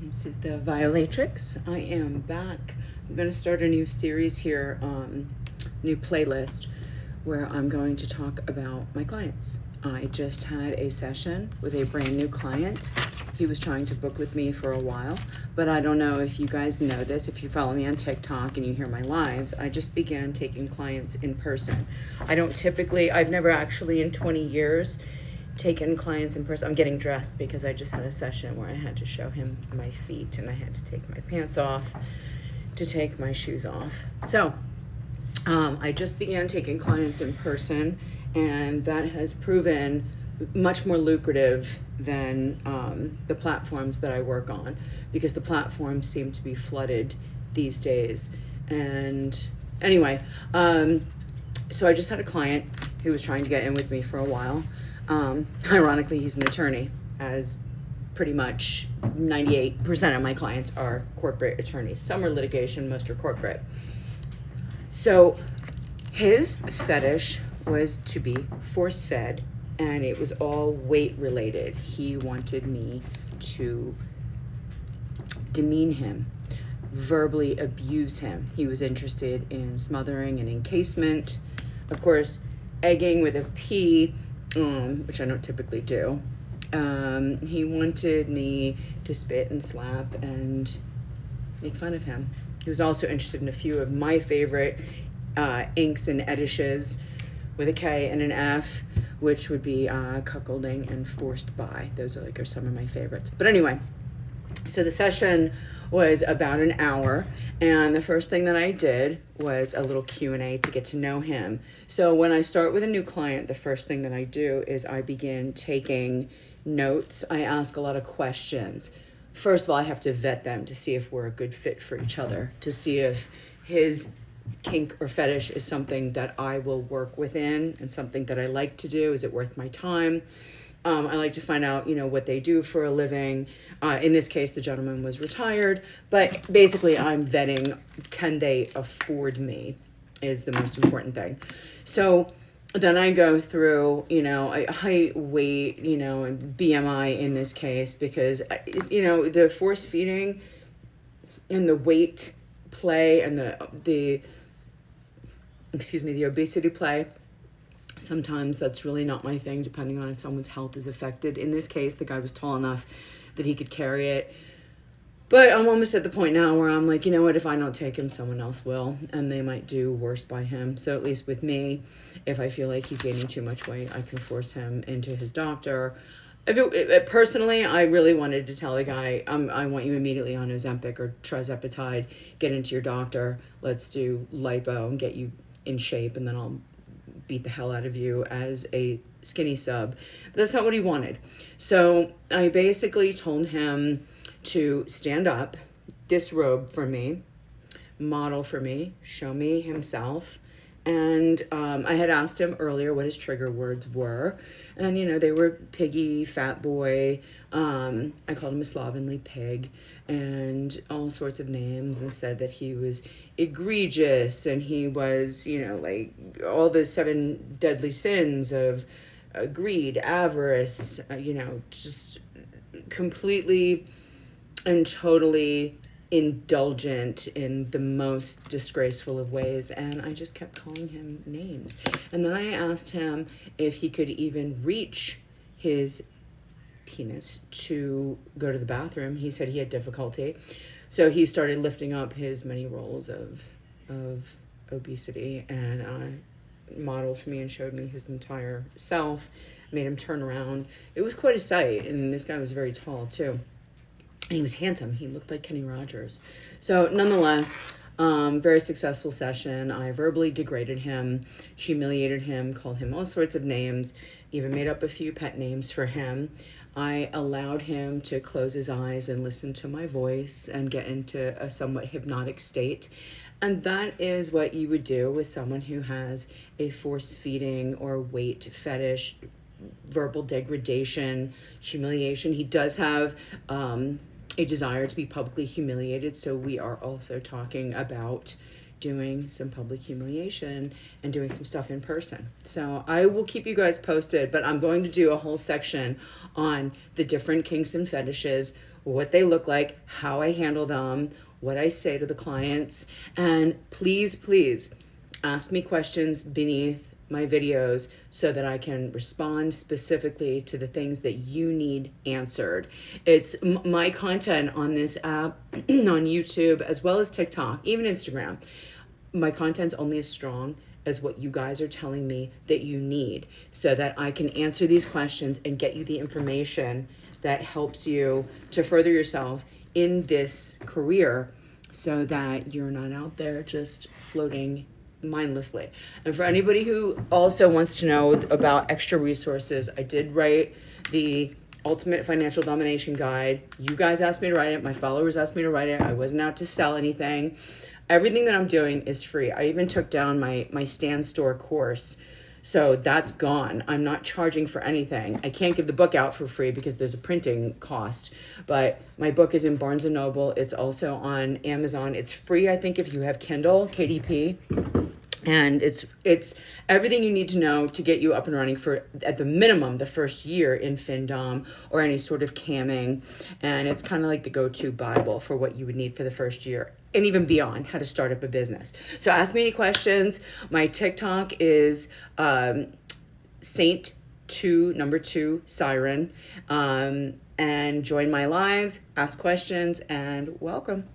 This is the Violatrix. I am back. I'm going to start a new series here, new playlist, where I'm going to talk about my clients. I just had a session with a brand new client. He was trying to book with me for a while, but I don't know if you guys know this. If you follow me on TikTok and you hear my lives, I just began taking clients in person. I've never actually in 20 years taken clients in person. I'm getting dressed because I just had a session where I had to show him my feet and I had to take my pants off to take my shoes off. So I just began taking clients in person, and that has proven much more lucrative than the platforms that I work on, because the platforms seem to be flooded these days. And anyway, so I just had a client who was trying to get in with me for a while. Ironically, he's an attorney, as pretty much 98% of my clients are corporate attorneys. Some are litigation, most are corporate. So his fetish was to be force-fed, and it was all weight-related. He wanted me to demean him, verbally abuse him. He was interested in smothering and encasement. Of course, egging with a P, which I don't typically do. He wanted me to spit and slap and make fun of him. He was also interested in a few of my favorite inks and edishes with a K and an F, which would be cuckolding and forced by. Those are some of my favorites. But anyway, so the session was about an hour, and the first thing that I did was a little Q&A to get to know him. So when I start with a new client, the first thing that I do is I begin taking notes. I ask a lot of questions. First of all, I have to vet them to see if we're a good fit for each other, to see if his kink or fetish is something that I will work within and something that I like to do. Is it worth my time? I like to find out, what they do for a living. In this case, the gentleman was retired, but basically I'm vetting, can they afford me is the most important thing. So then I go through, height, weight, and BMI in this case, because, the force feeding and the weight play and the obesity play, sometimes that's really not my thing, depending on if someone's health is affected. In this case, the guy was tall enough that he could carry it. But I'm almost at the point now where I'm like, if I don't take him, someone else will, and they might do worse by him. So at least with me, if I feel like he's gaining too much weight, I can force him into his doctor. Personally, I really wanted to tell the guy, I want you immediately on Ozempic or trizepatide, get into your doctor, let's do lipo and get you in shape, and then I'll beat the hell out of you as a skinny sub. But that's not what he wanted. So I basically told him to stand up, disrobe for me, model for me, show me himself. And I had asked him earlier what his trigger words were. And, they were piggy, fat boy. I called him a slovenly pig and all sorts of names, and said that he was egregious and he was, like all the 7 deadly sins of greed, avarice, just completely and totally indulgent in the most disgraceful of ways. And I just kept calling him names. And then I asked him if he could even reach his penis to go to the bathroom. He said he had difficulty. So he started lifting up his many rolls of obesity and modeled for me and showed me his entire self, made him turn around. It was quite a sight. And this guy was very tall too. And he was handsome. He looked like Kenny Rogers. So nonetheless, very successful session. I verbally degraded him, humiliated him, called him all sorts of names, even made up a few pet names for him. I allowed him to close his eyes and listen to my voice and get into a somewhat hypnotic state. And that is what you would do with someone who has a force-feeding or weight fetish, verbal degradation, humiliation. He does have a desire to be publicly humiliated, so we are also talking about doing some public humiliation and doing some stuff in person. So I will keep you guys posted, but I'm going to do a whole section on the different kinks and fetishes, what they look like, how I handle them, what I say to the clients. And please, please ask me questions beneath my videos so that I can respond specifically to the things that you need answered. It's my content on this app, on YouTube, as well as TikTok, even Instagram. My content's only as strong as what you guys are telling me that you need so that I can answer these questions and get you the information that helps you to further yourself in this career so that you're not out there just floating mindlessly. And for anybody who also wants to know about extra resources, I did write the Ultimate Financial Domination Guide. You guys asked me to write it. My followers asked me to write it. I wasn't out to sell anything. Everything that I'm doing is free. I even took down my Stand Store course. So that's gone. I'm not charging for anything. I can't give the book out for free because there's a printing cost. But my book is in Barnes & Noble. It's also on Amazon. It's free, I think, if you have Kindle, KDP. And it's everything you need to know to get you up and running for, at the minimum, the first year in FinDom or any sort of camming. And it's kind of like the go-to Bible for what you would need for the first year and even beyond, how to start up a business. So ask me any questions. My TikTok is Saint2 Siren. And join my lives, ask questions, and welcome.